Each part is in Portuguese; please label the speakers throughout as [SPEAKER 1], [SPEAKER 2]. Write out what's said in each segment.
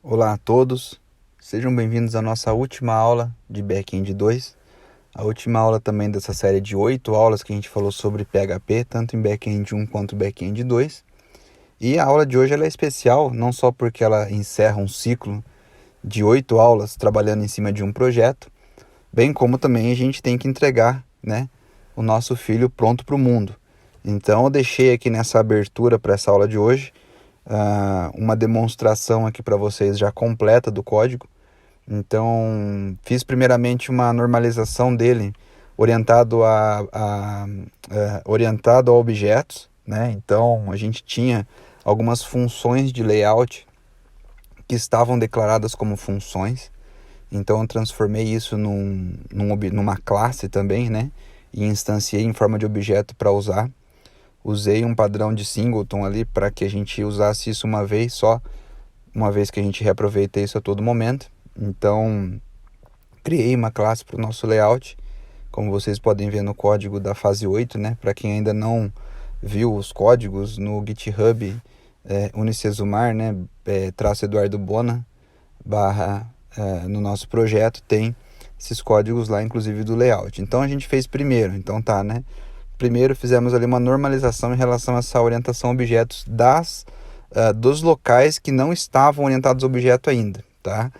[SPEAKER 1] Olá a todos, sejam bem-vindos à nossa última aula de Backend 2, a última aula também dessa série de 8 aulas que a gente falou sobre PHP, tanto em Backend 1 quanto Backend 2. E a aula de hoje ela é especial, não só porque ela encerra um ciclo de 8 aulas trabalhando em cima de um projeto, bem como também a gente tem que entregar, o nosso filho pronto para o mundo. Então eu deixei aqui nessa abertura para essa aula de hoje uma demonstração aqui para vocês já completa do código. Então fiz primeiramente uma normalização dele orientado a objetos, né? Então a gente tinha algumas funções de layout que estavam declaradas como funções. Então eu transformei isso numa classe também, né? E instanciei em forma de objeto para usar. Usei um padrão de singleton ali para que a gente usasse isso uma vez só, uma vez que a gente reaproveita isso a todo momento. Então criei uma classe para o nosso layout, como vocês podem ver no código da fase 8, né? Para quem ainda não viu os códigos no GitHub, Unicesumar, né? Traço Eduardo Bona, no nosso projeto tem esses códigos lá, inclusive do layout. Então a gente fez primeiro, né? Primeiro fizemos ali uma normalização em relação a essa orientação a objetos dos locais que não estavam orientados a objeto ainda, tá?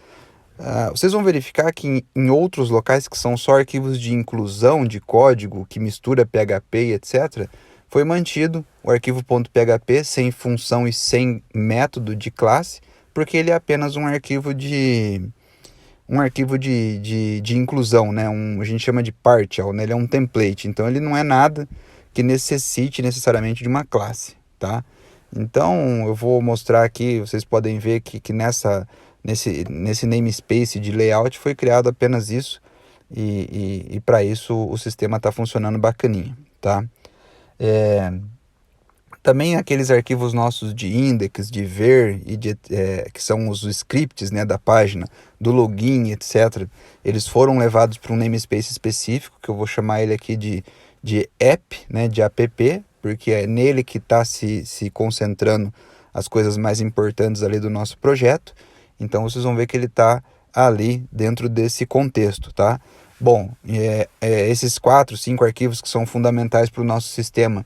[SPEAKER 1] Vocês vão verificar que em outros locais que são só arquivos de inclusão de código, que mistura PHP e etc., foi mantido o arquivo .php sem função e sem método de classe, porque ele é apenas um arquivo de inclusão, né? A gente chama de partial, né? Ele é um template, então ele não é nada que necessite necessariamente de uma classe, tá? Então eu vou mostrar aqui, vocês podem ver que nesse namespace de layout foi criado apenas isso, e para isso o sistema está funcionando bacaninha, tá? Também aqueles arquivos nossos de index, de ver, que são os scripts, né, da página, do login, etc., eles foram levados para um namespace específico, que eu vou chamar ele aqui de app, né, de app, porque é nele que está se concentrando as coisas mais importantes ali do nosso projeto. Então vocês vão ver que ele está ali dentro desse contexto, tá? Bom, esses 4, 5 arquivos que são fundamentais para o nosso sistema,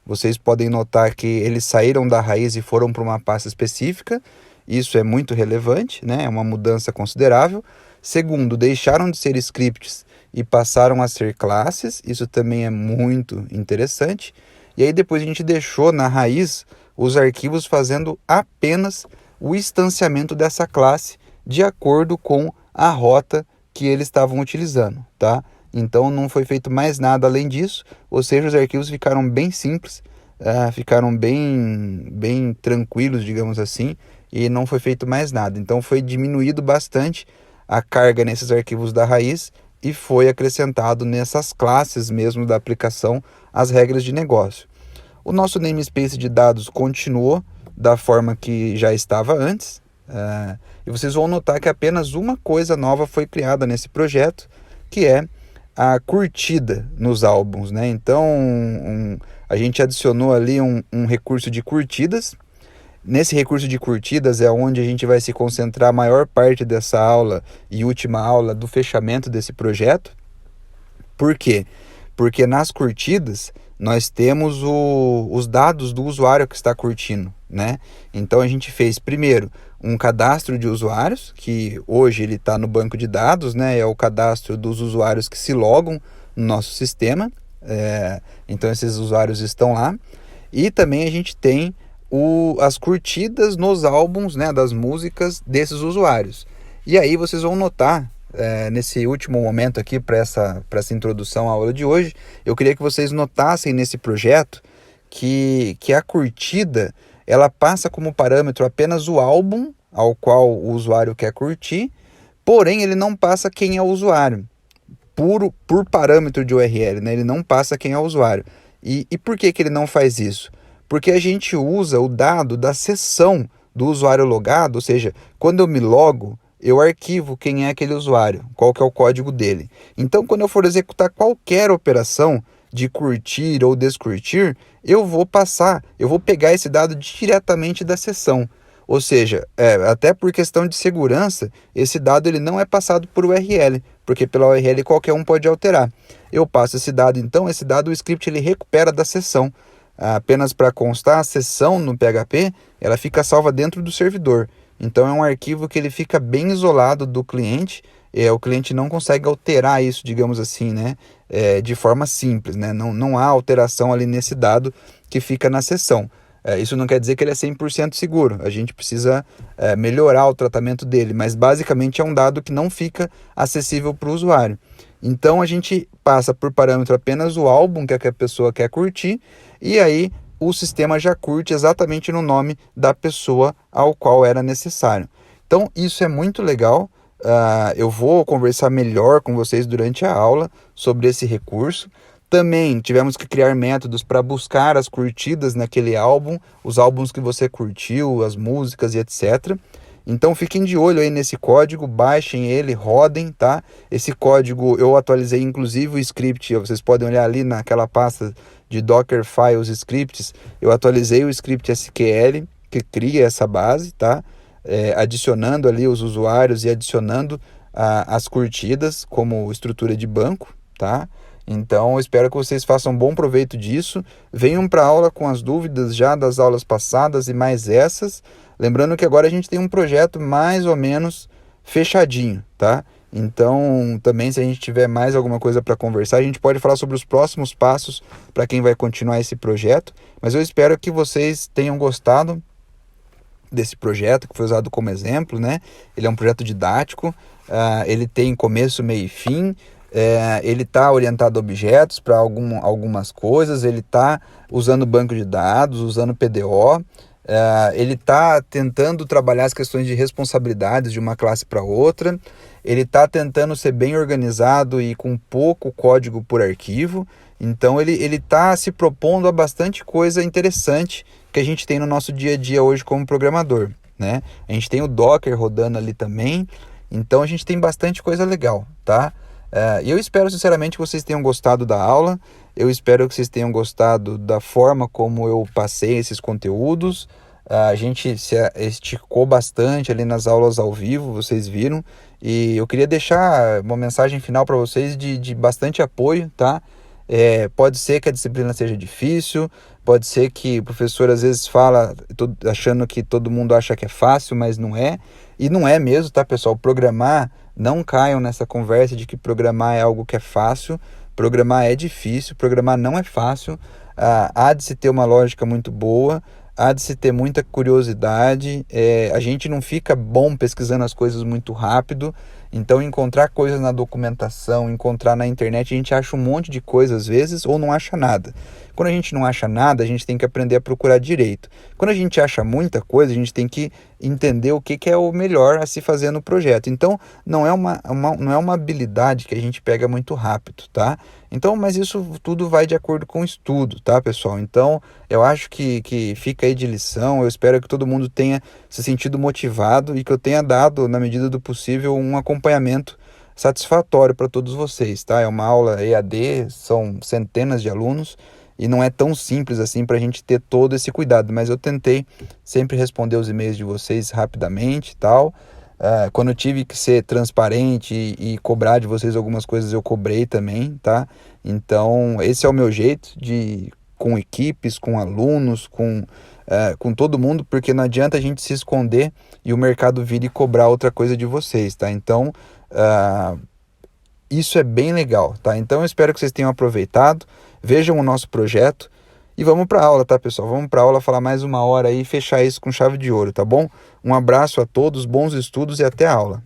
[SPEAKER 1] vocês podem notar que eles saíram da raiz e foram para uma pasta específica. Isso é muito relevante, né? É uma mudança considerável. Segundo, deixaram de ser scripts e passaram a ser classes. Isso também é muito interessante. E aí depois a gente deixou na raiz os arquivos fazendo apenas o instanciamento dessa classe de acordo com a rota que eles estavam utilizando, tá? Então não foi feito mais nada além disso, ou seja, os arquivos ficaram bem simples, ficaram bem tranquilos, digamos assim, e não foi feito mais nada. Então foi diminuído bastante a carga nesses arquivos da raiz e foi acrescentado nessas classes mesmo da aplicação as regras de negócio. O nosso namespace de dados continuou da forma que já estava antes, e vocês vão notar que apenas uma coisa nova foi criada nesse projeto, que é a curtida nos álbuns, né? Então a gente adicionou ali um recurso de curtidas. Nesse recurso de curtidas é onde a gente vai se concentrar a maior parte dessa aula e última aula do fechamento desse projeto. Por quê? Porque nas curtidas nós temos os dados do usuário que está curtindo, né? Então a gente fez primeiro um cadastro de usuários, que hoje ele está no banco de dados, né? É o cadastro dos usuários que se logam no nosso sistema. Então esses usuários estão lá. E também a gente tem as curtidas nos álbuns, né, das músicas desses usuários. E aí vocês vão notar, nesse último momento aqui para essa introdução à aula de hoje, eu queria que vocês notassem nesse projeto que a curtida ela passa como parâmetro apenas o álbum ao qual o usuário quer curtir, porém ele não passa quem é o usuário, por parâmetro de URL, né? Ele não passa quem é o usuário. E por que ele não faz isso? Porque a gente usa o dado da sessão do usuário logado, ou seja, quando eu me logo, eu arquivo quem é aquele usuário, qual que é o código dele. Então, quando eu for executar qualquer operação de curtir ou descurtir, eu vou pegar esse dado diretamente da sessão. Ou seja, até por questão de segurança, esse dado ele não é passado por URL, porque pela URL qualquer um pode alterar. Eu passo esse dado, então, esse dado o script ele recupera da sessão. Apenas para constar, a sessão no PHP, ela fica salva dentro do servidor. Então é um arquivo que ele fica bem isolado do cliente, o cliente não consegue alterar isso, digamos assim, né? De forma simples, né? Não há alteração ali nesse dado que fica na sessão. Isso não quer dizer que ele é 100% seguro, a gente precisa melhorar o tratamento dele, mas basicamente é um dado que não fica acessível para o usuário. Então a gente passa por parâmetro apenas o álbum que a pessoa quer curtir, e aí o sistema já curte exatamente no nome da pessoa ao qual era necessário. Então isso é muito legal. Eu vou conversar melhor com vocês durante a aula sobre esse recurso. Também tivemos que criar métodos para buscar as curtidas naquele álbum, os álbuns que você curtiu, as músicas e etc. Então fiquem de olho aí nesse código, baixem ele, rodem, tá? Esse código eu atualizei inclusive o script, vocês podem olhar ali naquela pasta de Docker Files Scripts, eu atualizei o script SQL que cria essa base, tá? Adicionando ali os usuários e adicionando as curtidas como estrutura de banco, tá? Então, eu espero que vocês façam bom proveito disso. Venham para a aula com as dúvidas já das aulas passadas e mais essas. Lembrando que agora a gente tem um projeto mais ou menos fechadinho, tá? Então, também se a gente tiver mais alguma coisa para conversar, a gente pode falar sobre os próximos passos para quem vai continuar esse projeto. Mas eu espero que vocês tenham gostado desse projeto que foi usado como exemplo, né? Ele é um projeto didático, ele tem começo, meio e fim. Ele está orientado a objetos para algumas coisas, ele está usando banco de dados, usando PDO, ele está tentando trabalhar as questões de responsabilidades de uma classe para outra, ele está tentando ser bem organizado e com pouco código por arquivo. Então ele está se propondo a bastante coisa interessante que a gente tem no nosso dia a dia hoje como programador, né? A gente tem o Docker rodando ali também, então a gente tem bastante coisa legal, tá? E eu espero sinceramente que vocês tenham gostado da aula, eu espero que vocês tenham gostado da forma como eu passei esses conteúdos. A gente se esticou bastante ali nas aulas ao vivo, vocês viram, e eu queria deixar uma mensagem final para vocês de bastante apoio, tá? Pode ser que a disciplina seja difícil, pode ser que o professor às vezes fala achando que todo mundo acha que é fácil, mas não é. E não é mesmo, tá, pessoal? Programar, não caiam nessa conversa de que programar é algo que é fácil. Programar é difícil, programar não é fácil. Há de se ter uma lógica muito boa, há de se ter muita curiosidade. A gente não fica bom pesquisando as coisas muito rápido. Então, encontrar coisas na documentação, encontrar na internet, a gente acha um monte de coisa às vezes ou não acha nada. Quando a gente não acha nada, a gente tem que aprender a procurar direito. Quando a gente acha muita coisa, a gente tem que entender o que é o melhor a se fazer no projeto. Então, não é uma habilidade que a gente pega muito rápido, tá? Então, mas isso tudo vai de acordo com o estudo, tá, pessoal? Então, eu acho que fica aí de lição. Eu espero que todo mundo tenha se sentido motivado e que eu tenha dado, na medida do possível, um acompanhamento satisfatório para todos vocês, tá? É uma aula EAD, são centenas de alunos e não é tão simples assim para a gente ter todo esse cuidado, mas eu tentei sempre responder os e-mails de vocês rapidamente e tal. Quando eu tive que ser transparente e cobrar de vocês algumas coisas, eu cobrei também, tá? Então, esse é o meu jeito com equipes, com alunos, com todo mundo, porque não adianta a gente se esconder e o mercado vir e cobrar outra coisa de vocês, tá? Então, isso é bem legal, tá? Então, eu espero que vocês tenham aproveitado, vejam o nosso projeto e vamos para a aula, tá, pessoal? Vamos para a aula, falar mais uma hora aí e fechar isso com chave de ouro, tá bom? Um abraço a todos, bons estudos e até a aula.